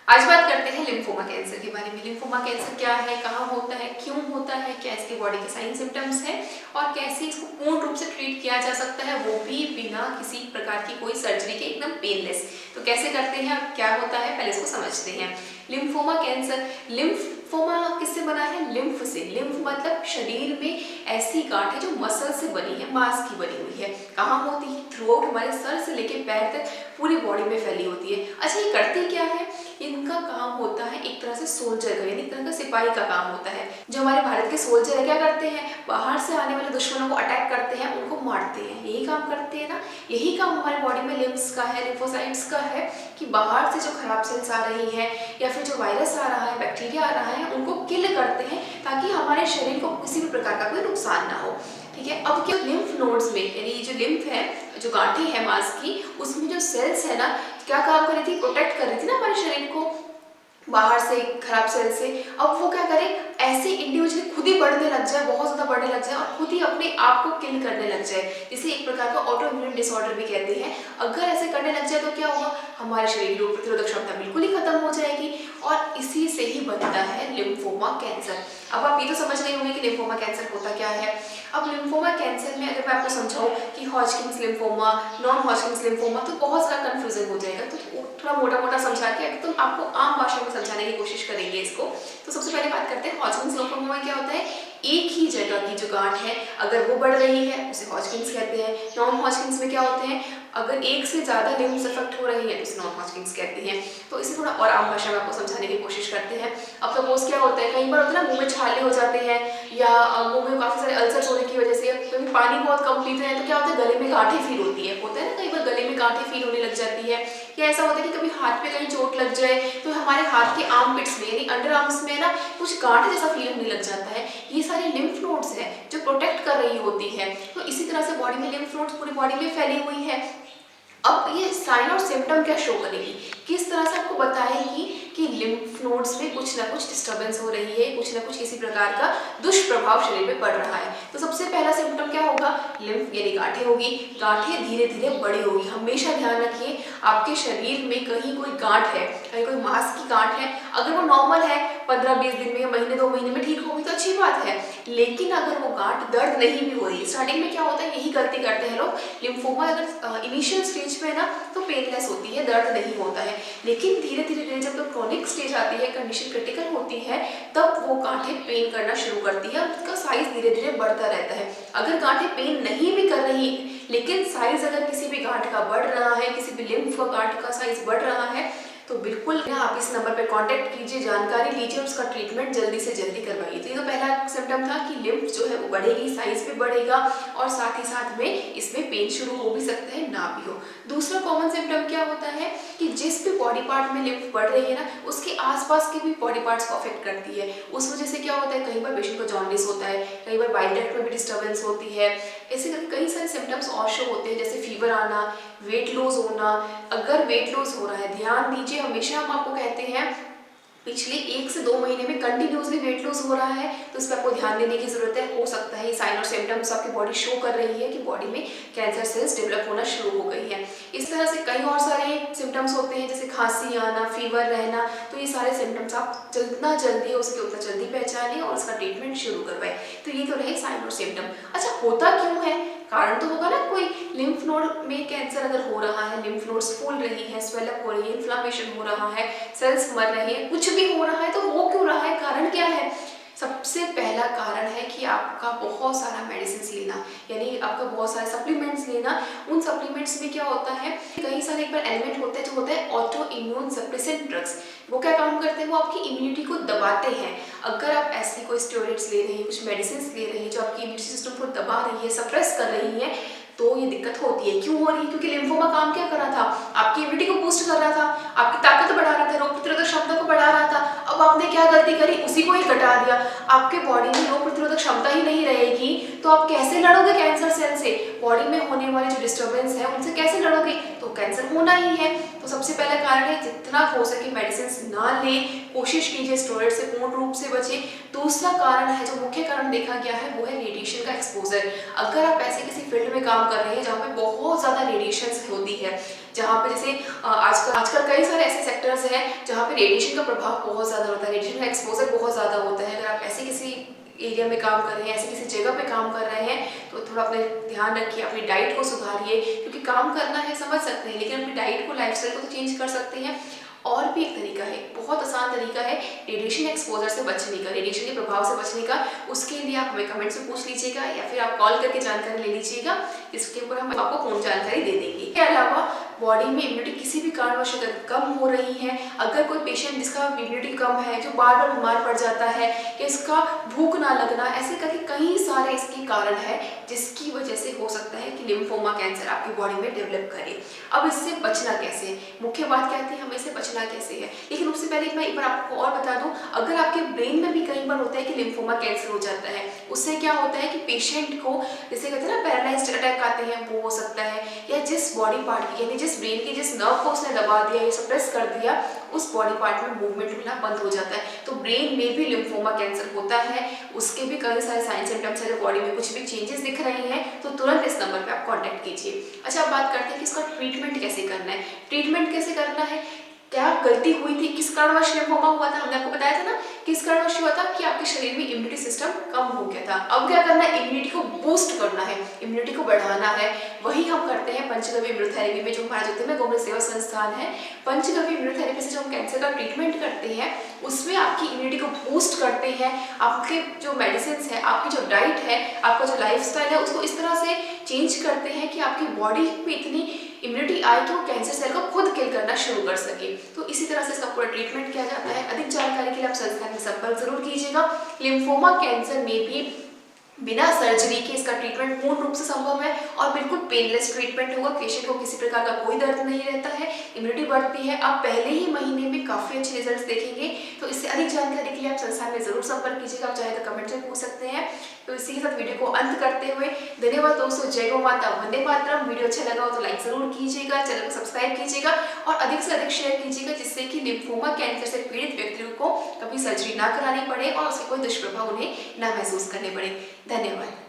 आज बात करते हैं लिम्फोमा कैंसर के बारे में। लिम्फोमा कैंसर क्या है, कहाँ होता है, क्यों होता है, क्या इसके बॉडी के साइन सिम्टम्स हैं और कैसे इसको पूर्ण रूप से ट्रीट किया जा सकता है, वो भी बिना किसी प्रकार की कोई सर्जरी के, एकदम पेनलेस। तो कैसे करते हैं, क्या होता है, पहले इसको समझते हैं। लिम्फोमा कैंसर, लिम्फोमा किससे बना है? लिम्फ से। लिम्फ मतलब शरीर में ऐसी गांठ है जो मसल से बनी है, मांस की बनी हुई है। कहाँ होती है? थ्रू आउट हमारे सर से लेके पैर तक पूरी बॉडी में फैली होती है। अच्छा, ये करती क्या है? इनका काम होता है एक तरह से सोल्जर का, यानी एक तरह का सिपाही का काम होता है। जो हमारे भारत के सोल्जर है क्या करते हैं? बाहर से आने वाले दुश्मनों को अटैक करते हैं, उनको मारते हैं, यही काम करते हैं ना। यही काम हमारे बॉडी में लिम्फ्स का है, लिम्फोसाइट्स का है, कि बाहर से जो खराब सेल्स आ रही हैं या फिर जो वायरस आ रहा है, बैक्टीरिया आ रहा है, उनको किल करते हैं ताकि हमारे शरीर को किसी भी प्रकार का कोई नुकसान ना हो। ठीक है। अब क्या लिम्फ नोड्स में, यानी जो लिम्फ है, जो गांठें हैं मांस की, उसमें जो सेल्स है ना, क्या काम कर रही थी? प्रोटेक्ट कर रही थी ना हमारे शरीर को बाहर से, खराब सेल से। अब वो क्या करें? ऐसे इंडिविजुअली खुद ही बढ़ने लग जाए, बहुत ज्यादा बढ़ने लग जाए और खुद ही अपने आप को किल करने लग जाए, जिसे एक प्रकार का ऑटो इम्यून डिसऑर्डर भी कहते हैं। अगर ऐसे करने लग जाए तो क्या होगा? हमारे शरीर की रोग प्रतिरोधक क्षमता बिल्कुल ही खत्म हो जाएगी और इसी से ही बनता है लिम्फोमा कैंसर। अब आप ये तो समझ रहे होंगे कि लिम्फोमा कैंसर होता क्या है। अब लिम्फोमा कैंसर में अगर मैं आपको समझाऊं कि हॉजकिंस लिम्फोमा, नॉन हॉजकिंस लिम्फोमा, तो बहुत सारा कंफ्यूजन हो जाएगा। तो थोड़ा मोटा मोटा समझा के एकदम आपको आम भाषा में समझाने की कोशिश करेंगे इसको। तो सबसे पहले बात करते हैं हॉजकिंस लिम्फोमा में क्या होता है। एक ही जगह की जो गांठ है, अगर वो बढ़ रही है उसे हॉजकिंस कहते हैं। नॉन हॉजकिंस में क्या होते हैं? अगर एक से ज्यादा लिम्फ्स अफेक्ट हो रही है तो इसे नॉन हॉजकिंस कहते हैं। तो इसे थोड़ा और आम भाषा में आपको समझाने की कोशिश करते हैं। अब सपोज क्या होता है, कई बार होता है ना मुंह में छाले हो जाते हैं या मुंह में काफी सारे अल्सर्स होने की वजह से, क्योंकि पानी बहुत कम पीते हैं, तो क्या होता है, गले में गांठें फील होती है। होता है ना, कई बार गले में गांठें फील होने लग जाती है। या ऐसा होता है कि कभी हाथ पे कहीं चोट लग जाए तो हमारे हाथ के आर्म पिट्स में, यानी अंडर आर्म्स में ना कुछ गांठ जैसा फील होने लग जाता है। ये सारे लिम्फ नोड्स हैं जो प्रोटेक्ट कर रही होती है। तो इसी तरह से बॉडी में लिम्फ नोड्स पूरी बॉडी में फैली हुई है। अब ये साइन और सिम्टम क्या शो करेगी, किस तरह से आपको बताएगी कि लिम्फ नोड्स में कुछ ना कुछ डिस्टर्बेंस हो रही है, कुछ ना कुछ किसी प्रकार का दुष्प्रभाव शरीर में पड़ रहा है। तो सबसे पहला सिम्टम क्या होगा? लिम्फ यानी गांठें होगी। गांठें धीरे धीरे बड़ी होगी। हमेशा ध्यान रखिए, आपके शरीर में कहीं कोई गांठ है, कहीं कोई मांस की गांठ है, अगर वो नॉर्मल है 15-20 दिन में या महीने 2 महीने में ठीक होगी तो अच्छी बात है। लेकिन अगर वो गांठ दर्द नहीं भी हो रही, स्टार्टिंग में क्या होता है, यही गलती करते हैं लोग। लिम्फोमा अगर इनिशियल स्टेज में ना तो पेनलेस होती है, दर्द नहीं होता है। लेकिन धीरे धीरे जब तो क्रॉनिक स्टेज आती है, कंडीशन क्रिटिकल होती है, तब वो गांठें पेन करना शुरू करती है और उसका साइज धीरे धीरे बढ़ता रहता है। अगर गांठें पेन नहीं भी कर रही लेकिन साइज अगर किसी भी गांठ का बढ़ रहा है, किसी भी लिम्फ गांठ का साइज बढ़ रहा है, तो बिल्कुल आप इस नंबर पर कांटेक्ट कीजिए, जानकारी लीजिए, उसका ट्रीटमेंट जल्दी से जल्दी करवाइए। तो ये तो पहला सिम्टम था कि लिम्फ जो है वो बढ़ेगी, साइज भी बढ़ेगा और साथ ही साथ में इसमें पेन शुरू हो भी सकता है, ना भी हो। दूसरा कॉमन सिम्टम क्या होता है कि जिस भी बॉडी पार्ट में लिम्फ बढ़ रही है ना, उसके आसपास के भी बॉडी पार्ट्स को अफेक्ट करती है। उस वजह से क्या होता है, कई बार पेशेंट को जॉन्डिस होता है, कई बार बाइल डक्ट में भी डिस्टर्बेंस होती है। ऐसे कई सारे सिम्टम्स और शो होते हैं, जैसे फीवर आना, वेट लॉस होना। अगर वेट लॉस हो रहा है, ध्यान दीजिए, हमेशा हम आपको कहते हैं पिछले 1 से 2 महीने में कंटिन्यूसली वेट लॉस हो रहा है तो इस पर आपको ध्यान देने की जरूरत है। हो सकता है ये साइन और सिम्टम्स आपकी बॉडी शो कर रही है कि बॉडी में कैंसर सेल्स डेवलप होना शुरू हो गई है। इस तरह से कई और सारे सिम्टम्स होते हैं, जैसे खांसी आना, फीवर रहना। तो ये सारे सिम्टम्स आप जितना जल्दी हो सके उतना जल्दी पहचानें और उसका ट्रीटमेंट शुरू करवाएं। तो ये तो रहे साइन और सिम्टम। अच्छा, होता क्यों है? कारण तो होगा ना कोई। लिम्फ नोड में कैंसर अगर हो रहा है, लिम्फ नोड्स फूल रही है, स्वेलअप हो रही है, इन्फ्लामेशन हो रहा है, सेल्स मर रहे हैं, कुछ भी हो रहा है, तो हो क्यों रहा है, कारण क्या है? सबसे पहला कारण है कि आपका बहुत सारा मेडिसिन लेना, यानी आपका बहुत सारे सप्लीमेंट्स लेना। उन सप्लीमेंट्स में क्या होता है, कई सारे एक बार एलिमेंट होते हैं जो होता है ऑटो इम्यून सप्रेसेंट ड्रग्स। वो क्या काम करते हैं, वो आपकी इम्यूनिटी को दबाते हैं। अगर आप ऐसी कोई स्टेरॉइड्स ले रहे हैं, कुछ मेडिसिन ले रहे हैं जो आपकी इम्यून सिस्टम को दबा रही है, सप्रेस कर रही है, तो ये दिक्कत होती है। क्यों हो रही है? क्योंकि लिम्फोमा काम क्या कर रहा था, आपकी इम्यूनिटी को बूस्ट कर रहा था, आपकी ताकत बढ़ा रहा था, रोग प्रतिरोधक क्षमता को बढ़ा रहा था। अब आपने क्या गलती करी, उसी को ही घटा दिया। आपके बॉडी में रोग प्रतिरोधक क्षमता ही नहीं रहेगी तो आप कैसे लड़ोगे कैंसर सेल से? बॉडी में होने वाले जो डिस्टर्बेंस है उनसे कैसे लड़ोगे? तो कैंसर होना ही है। तो सबसे पहला कारण है जितना हो सके मेडिसिन ना लें, कोशिश कीजिए स्टेरॉइड से पूर्ण रूप से बचें। दूसरा कारण है, जो मुख्य कारण देखा गया है, वो है रेडिएशन का एक्सपोजर। अगर आप ऐसे किसी फील्ड में काम कर रहे हैं जहाँ पे बहुत ज़्यादा रेडिएशन होती है, जहाँ पे जैसे आजकल कई सारे ऐसे सेक्टर्स हैं जहाँ पे रेडिएशन का प्रभाव बहुत ज़्यादा होता है, रेडिएशन का एक्सपोजर बहुत ज़्यादा होता है। अगर आप ऐसे किसी एरिया में काम कर रहे हैं, ऐसे किसी जगह पे काम कर रहे हैं, तो थोड़ा अपने ध्यान रखिए, अपनी डाइट को सुधारिए, क्योंकि काम करना है समझ सकते हैं, लेकिन अपनी डाइट को, लाइफस्टाइल को तो चेंज कर सकते हैं। और भी एक तरीका है, बहुत आसान तरीका है रेडिएशन एक्सपोजर से बचने का, रेडिएशन के प्रभाव से बचने का। उसके लिए आप हमें कमेंट्स में पूछ लीजिएगा या फिर आप कॉल करके जानकारी ले लीजिएगा, जिसके ऊपर हम आपको पूर्ण जानकारी दे देंगे। इसके अलावा बॉडी में इम्यूनिटी किसी भी कारणवश अगर कम हो रही है, अगर कोई पेशेंट जिसका इम्यूनिटी कम है, जो बार बार बीमार पड़ जाता है, या इसका भूख ना लगना, ऐसे करके कई सारे इसके कारण है जिसकी वजह से हो सकता है कि लिम्फोमा कैंसर आपकी बॉडी में डेवलप करे। अब इससे बचना कैसे, मुख्य बात क्या थी, हमें इससे बचना कैसे है। लेकिन उससे पहले मैं एक बार आपको और बता दूं, अगर आपके ब्रेन में भी कई बार होता है कि लिम्फोमा कैंसर हो जाता है, उससे क्या होता है कि पेशेंट को, जैसे कहते हैं ना पैरालाइज्ड अटैक आते हैं, वो हो सकता है, या जिस बॉडी पार्ट की, यानी जिस ब्रेन के जिस नर्व को उसने दबा दिया या सप्रेस कर दिया, उस बॉडी पार्ट में मूवमेंट मिलना बंद हो जाता है। तो ब्रेन में भी लिम्फोमा कैंसर होता है, उसके भी कई सारे साइन सिम्टम्स है। बॉडी में कुछ भी चेंजेस दिख रहे हैं तो तुरंत इस नंबर पे आप कांटेक्ट कीजिए। अच्छा, अब बात करते हैं कि इसका ट्रीटमेंट कैसे करना है। ट्रीटमेंट कैसे करना है, क्या गलती हुई थी, किस कारणवश लिम्फोमा हुआ था, हमने आपको बताया था ना, किस कारणवश हुआ था कि आपके शरीर में इम्यूनिटी सिस्टम कम हो गया था। अब क्या करना है, इम्यूनिटी को बूस्ट करना है, इम्यूनिटी को बढ़ाना है। वही हम करते हैं पंचगव्य इम्यूनोथेरेपी में, जो हमारा ज्योतिर्मय गोमन सेवा संस्थान है, पंचगव्य इम्यूनोथेरेपी से जो हम कैंसर का ट्रीटमेंट करते हैं, उसमें आपकी इम्यूनिटी को बूस्ट करते हैं। आपके जो मेडिसिन है, आपकी जो डाइट है, आपका जो लाइफस्टाइल है, उसको इस तरह से चेंज करते हैं कि आपकी बॉडी में इतनी इम्यूनिटी आए कि वो कैंसर सेल को खुद किल करना शुरू कर सके। तो इसी तरह से इसका पूरा ट्रीटमेंट किया जाता है। अधिक जानकारी के लिए आप संस्थान में संपर्क जरूर कीजिएगा। लिम्फोमा कैंसर में भी बिना सर्जरी के इसका ट्रीटमेंट पूर्ण रूप से संभव है और बिल्कुल पेनलेस ट्रीटमेंट होगा। पेशेंट को किसी प्रकार का कोई दर्द नहीं रहता है, इम्यूनिटी बढ़ती है, आप पहले ही महीने में काफी अच्छे रिजल्ट्स देखेंगे। तो इससे अधिक जानकारी के लिए आप संस्थान में जरूर संपर्क कीजिएगा। आप चाहे तो कमेंट में पूछ सकते हैं। तो इसी के साथ वीडियो को अंत करते हुए धन्यवाद दोस्तों। जय गौ माता, वंदे मातरम। वीडियो अच्छा लगा हो तो लाइक जरूर कीजिएगा, चैनल को सब्सक्राइब कीजिएगा और अधिक से अधिक शेयर कीजिएगा, जिससे कि लिम्फोमा कैंसर से पीड़ित व्यक्तियों को कभी सर्जरी ना करानी पड़े और उसके कोई दुष्प्रभाव उन्हें ना महसूस करने पड़े। धन्यवाद।